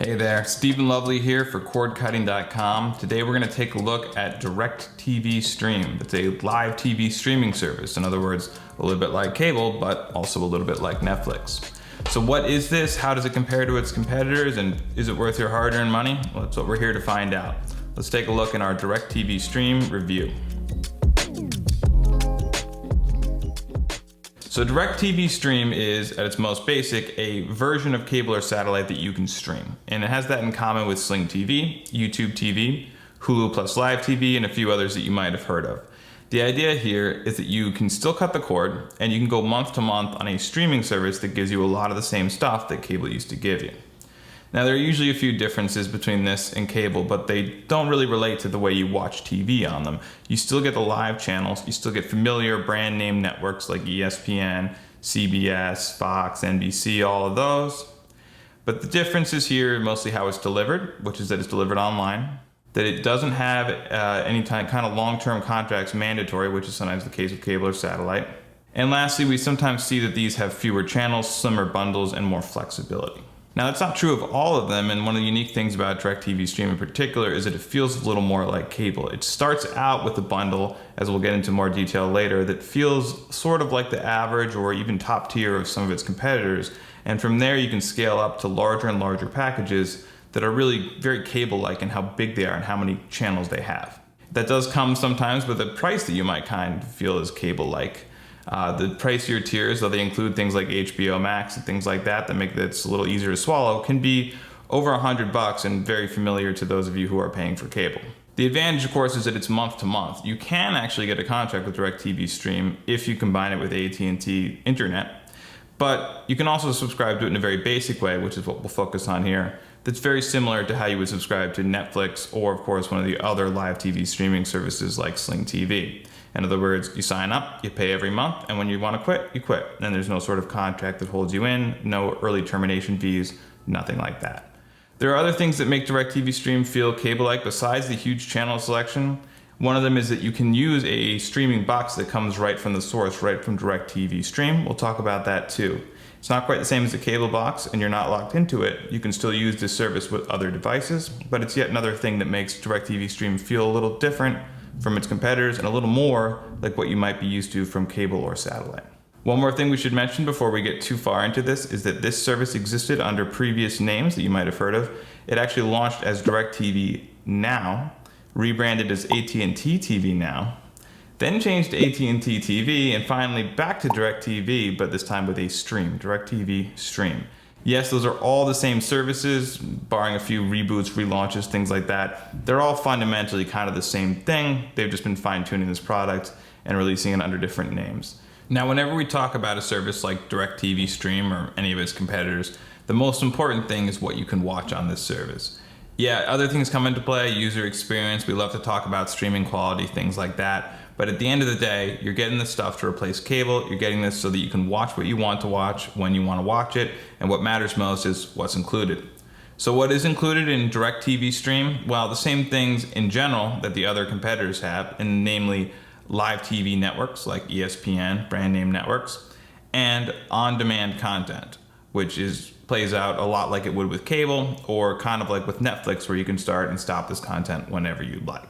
Hey there, Stephen Lovely here for cordcutting.com. Today we're going to take a look at DirecTV Stream. It's a live TV streaming service. In other words, a little bit like cable, but also a little bit like Netflix. So what is this? How does it compare to its competitors? And is it worth your hard-earned money? Well, that's what we're here to find out. Let's take a look in our DirecTV Stream review. So DirecTV Stream is, at its most basic, a version of cable or satellite that you can stream. And it has that in common with Sling TV, YouTube TV, Hulu plus Live TV, and a few others that you might have heard of. The idea here is that you can still cut the cord, and you can go month to month on a streaming service that gives you a lot of the same stuff that cable used to give you. Now, there are usually a few differences between this and cable, but they don't really relate to the way you watch TV on them. You still get the live channels, you still get familiar brand name networks like ESPN, CBS, Fox, NBC, all of those. But the difference is here mostly how it's delivered, which is that it's delivered online, that it doesn't have any kind of long-term contracts mandatory, which is sometimes the case with cable or satellite. And lastly, we sometimes see that these have fewer channels, slimmer bundles, and more flexibility. Now, that's not true of all of them, and one of the unique things about DirecTV Stream in particular is that it feels a little more like cable. It starts out with a bundle, as we'll get into more detail later, that feels sort of like the average or even top tier of some of its competitors, and from there you can scale up to larger and larger packages that are really very cable-like in how big they are and how many channels they have. That does come sometimes with a price that you might kind of feel is cable-like. The pricier tiers, though they include things like HBO Max and things like that make this a little easier to swallow, can be over $100 and very familiar to those of you who are paying for cable. The advantage, of course, is that it's month to month. You can actually get a contract with DirecTV Stream if you combine it with AT&T Internet, but you can also subscribe to it in a very basic way, which is what we'll focus on here. That's very similar to how you would subscribe to Netflix or, of course, one of the other live TV streaming services like Sling TV. In other words, you sign up, you pay every month, and when you want to quit, you quit. And there's no sort of contract that holds you in, no early termination fees, nothing like that. There are other things that make DirecTV Stream feel cable-like besides the huge channel selection. One of them is that you can use a streaming box that comes right from the source, right from DirecTV Stream. We'll talk about that too. It's not quite the same as a cable box, and you're not locked into it. You can still use this service with other devices, but it's yet another thing that makes DirecTV Stream feel a little different from its competitors and a little more like what you might be used to from cable or satellite. One more thing we should mention before we get too far into this is that this service existed under previous names that you might have heard of. It actually launched as DirecTV NOW, rebranded as AT&T TV NOW, then changed to AT&T TV, and finally back to DirecTV, but this time with a stream, DirecTV Stream. Yes, those are all the same services, barring a few reboots, relaunches, things like that. They're all fundamentally kind of the same thing. They've just been fine-tuning this product and releasing it under different names. Now, whenever we talk about a service like DirecTV Stream or any of its competitors, the most important thing is what you can watch on this service. Yeah, other things come into play, user experience. We love to talk about streaming quality, things like that. But at the end of the day, you're getting this stuff to replace cable. You're getting this so that you can watch what you want to watch when you want to watch it. And what matters most is what's included. So what is included in DirecTV Stream? Well, the same things in general that the other competitors have, and namely live TV networks like ESPN, brand name networks, and on-demand content, which plays out a lot like it would with cable, or kind of like with Netflix, where you can start and stop this content whenever you'd like.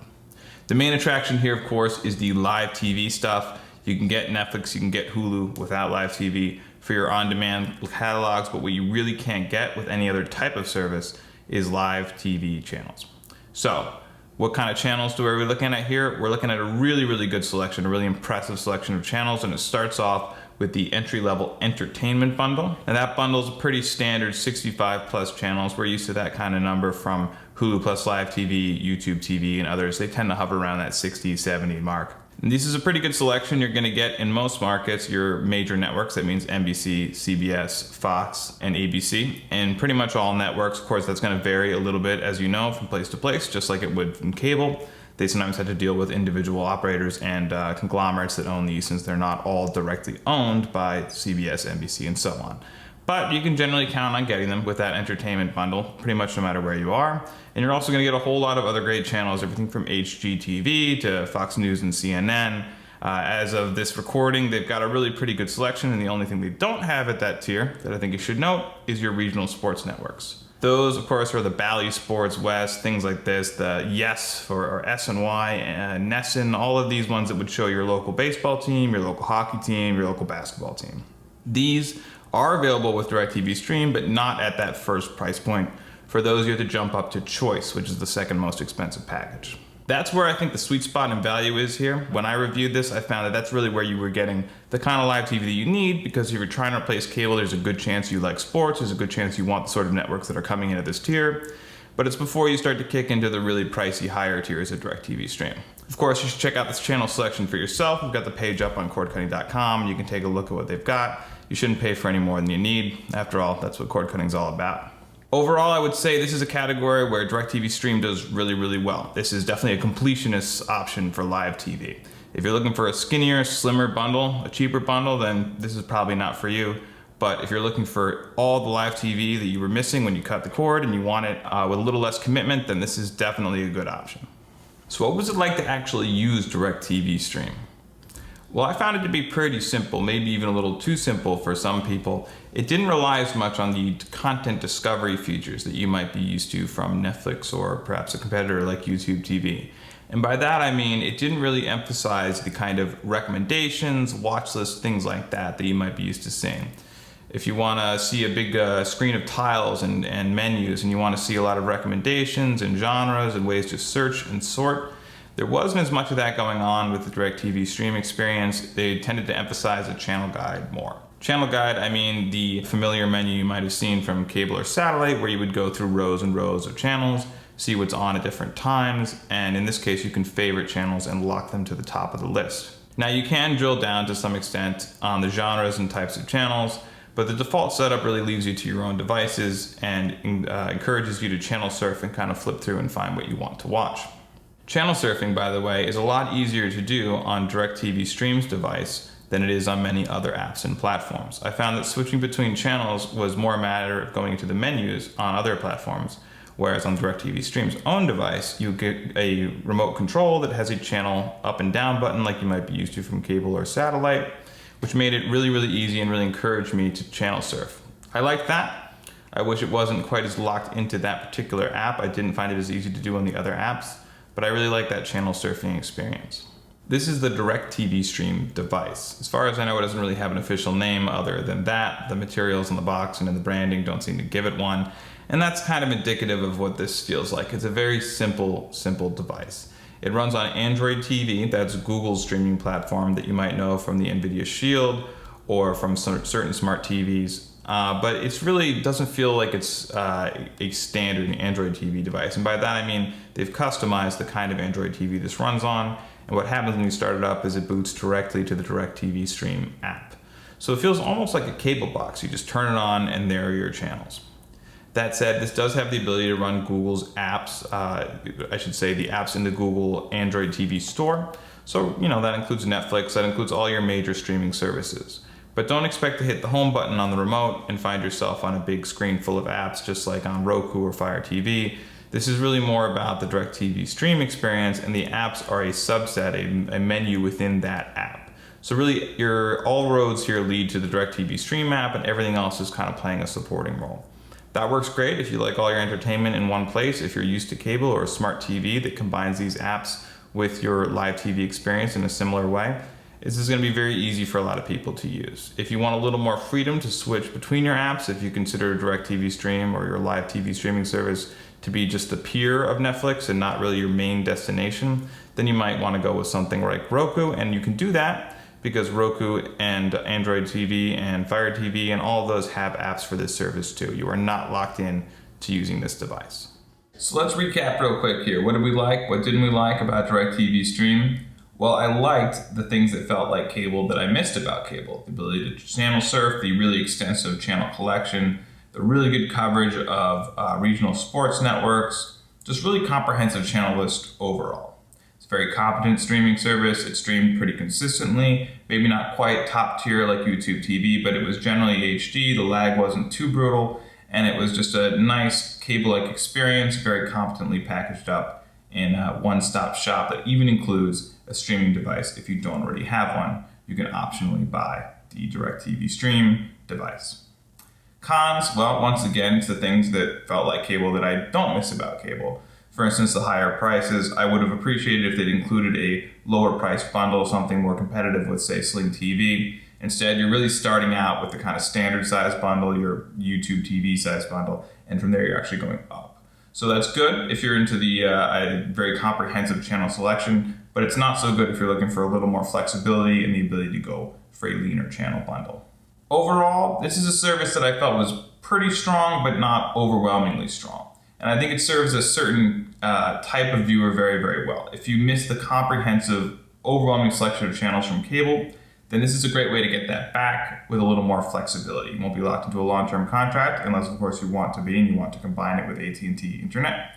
The main attraction here, of course, is the live TV stuff. You can get Netflix, you can get Hulu without live TV for your on-demand catalogs, but what you really can't get with any other type of service is live TV channels. So, what kind of channels are we looking at here? We're looking at a really, really good selection, a really impressive selection of channels, and it starts off with the entry-level entertainment bundle. And that bundle is a pretty standard 65 plus channels. We're used to that kind of number from Hulu plus Live TV, YouTube TV, and others. They tend to hover around that 60, 70 mark. And this is a pretty good selection. You're gonna get in most markets your major networks. That means NBC, CBS, Fox, and ABC. And pretty much all networks. Of course, that's gonna vary a little bit, as you know, from place to place, just like it would from cable. They sometimes have to deal with individual operators and conglomerates that own these, since they're not all directly owned by CBS, NBC, and so on. But you can generally count on getting them with that entertainment bundle, pretty much no matter where you are. And you're also going to get a whole lot of other great channels, everything from HGTV to Fox News and CNN. As of this recording, they've got a really pretty good selection, and the only thing they don't have at that tier that I think you should note is your regional sports networks. Those, of course, are the Bally Sports West, things like this, the Yes or S&Y, and Nesson, all of these ones that would show your local baseball team, your local hockey team, your local basketball team. These are available with DirecTV Stream, but not at that first price point. For those, you have to jump up to Choice, which is the second most expensive package. That's where I think the sweet spot in value is here. When I reviewed this, I found that that's really where you were getting the kind of live TV that you need, because if you're trying to replace cable, there's a good chance you like sports, there's a good chance you want the sort of networks that are coming in at this tier, but it's before you start to kick into the really pricey higher tiers of DirecTV Stream. Of course, you should check out this channel selection for yourself. We've got the page up on cordcutting.com. You can take a look at what they've got. You shouldn't pay for any more than you need. After all, that's what cord cutting is all about. Overall, I would say this is a category where DirecTV Stream does really, really well. This is definitely a completionist option for live TV. If you're looking for a skinnier, slimmer bundle, a cheaper bundle, then this is probably not for you. But if you're looking for all the live TV that you were missing when you cut the cord and you want it with a little less commitment, then this is definitely a good option. So what was it like to actually use DirecTV Stream? Well, I found it to be pretty simple, maybe even a little too simple for some people. It didn't rely as much on the content discovery features that you might be used to from Netflix or perhaps a competitor like YouTube TV. And by that I mean it didn't really emphasize the kind of recommendations, watch lists, things like that you might be used to seeing. If you want to see a big screen of tiles and menus, and you want to see a lot of recommendations and genres and ways to search and sort, there wasn't as much of that going on with the DirecTV Stream experience. They tended to emphasize a channel guide more. Channel guide, I mean the familiar menu you might have seen from cable or satellite, where you would go through rows and rows of channels, see what's on at different times, and in this case you can favorite channels and lock them to the top of the list. Now you can drill down to some extent on the genres and types of channels, but the default setup really leaves you to your own devices and encourages you to channel surf and kind of flip through and find what you want to watch. Channel surfing, by the way, is a lot easier to do on DirecTV Stream's device than it is on many other apps and platforms. I found that switching between channels was more a matter of going into the menus on other platforms, whereas on DirecTV Stream's own device, you get a remote control that has a channel up and down button like you might be used to from cable or satellite, which made it really, really easy and really encouraged me to channel surf. I like that. I wish it wasn't quite as locked into that particular app. I didn't find it as easy to do on the other apps, but I really like that channel surfing experience. This is the DirecTV Stream device. As far as I know, it doesn't really have an official name other than that. The materials on the box and in the branding don't seem to give it one, and that's kind of indicative of what this feels like. It's a very simple device. It runs on Android TV, that's Google's streaming platform that you might know from the NVIDIA Shield or from certain smart TVs. But it really doesn't feel like it's a standard Android TV device. And by that I mean they've customized the kind of Android TV this runs on. And what happens when you start it up is it boots directly to the DirecTV Stream app. So it feels almost like a cable box. You just turn it on and there are your channels. That said, this does have the ability to run Google's apps, I should say the apps in the Google Android TV store. So, that includes Netflix, that includes all your major streaming services. But don't expect to hit the home button on the remote and find yourself on a big screen full of apps just like on Roku or Fire TV. This is really more about the DirecTV Stream experience, and the apps are a subset, a menu within that app. So really, all roads here lead to the DirecTV Stream app, and everything else is kind of playing a supporting role. That works great if you like all your entertainment in one place, if you're used to cable or a smart TV that combines these apps with your live TV experience in a similar way. This is going to be very easy for a lot of people to use. If you want a little more freedom to switch between your apps, if you consider DirecTV Stream or your live TV streaming service to be just the peer of Netflix and not really your main destination, then you might want to go with something like Roku, and you can do that because Roku and Android TV and Fire TV and all of those have apps for this service too. You are not locked in to using this device. So let's recap real quick here. What did we like? What didn't we like about DirecTV Stream? Well, I liked the things that felt like cable that I missed about cable. The ability to channel surf, the really extensive channel collection, the really good coverage of regional sports networks, just really comprehensive channel list overall. It's a very competent streaming service. It streamed pretty consistently, maybe not quite top tier like YouTube TV, but it was generally HD, the lag wasn't too brutal, and it was just a nice cable-like experience, very competently packaged up in a one-stop shop that even includes a streaming device. If you don't already have one, you can optionally buy the DirecTV Stream device. Cons, well, once again, it's the things that felt like cable that I don't miss about cable. For instance, the higher prices. I would have appreciated if they'd included a lower price bundle, something more competitive with, say, Sling TV. Instead, you're really starting out with the kind of standard size bundle, your YouTube TV size bundle, and from there you're actually going up. So that's good if you're into the very comprehensive channel selection, but it's not so good if you're looking for a little more flexibility and the ability to go for a leaner channel bundle. Overall, this is a service that I felt was pretty strong, but not overwhelmingly strong. And I think it serves a certain type of viewer very, very well. If you miss the comprehensive, overwhelming selection of channels from cable, then this is a great way to get that back with a little more flexibility. You won't be locked into a long-term contract unless, of course, you want to be and you want to combine it with AT&T Internet.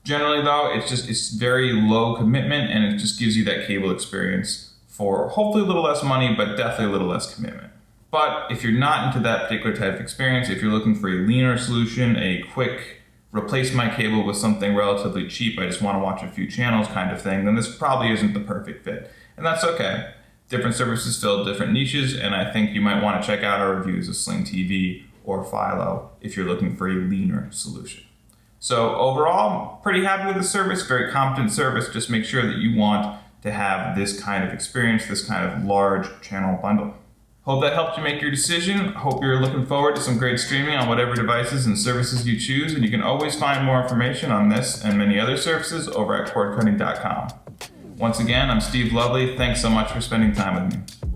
Generally, though, it's very low commitment and it just gives you that cable experience for hopefully a little less money, but definitely a little less commitment. But if you're not into that particular type of experience, if you're looking for a leaner solution, a quick replace my cable with something relatively cheap, I just want to watch a few channels kind of thing, then this probably isn't the perfect fit. And that's okay. Different services fill different niches, and I think you might want to check out our reviews of Sling TV or Philo if you're looking for a leaner solution. So overall, I'm pretty happy with the service, very competent service. Just make sure that you want to have this kind of experience, this kind of large channel bundle. Hope that helped you make your decision. Hope you're looking forward to some great streaming on whatever devices and services you choose, and you can always find more information on this and many other services over at cordcutting.com. Once again, I'm Steve Lovely. Thanks so much for spending time with me.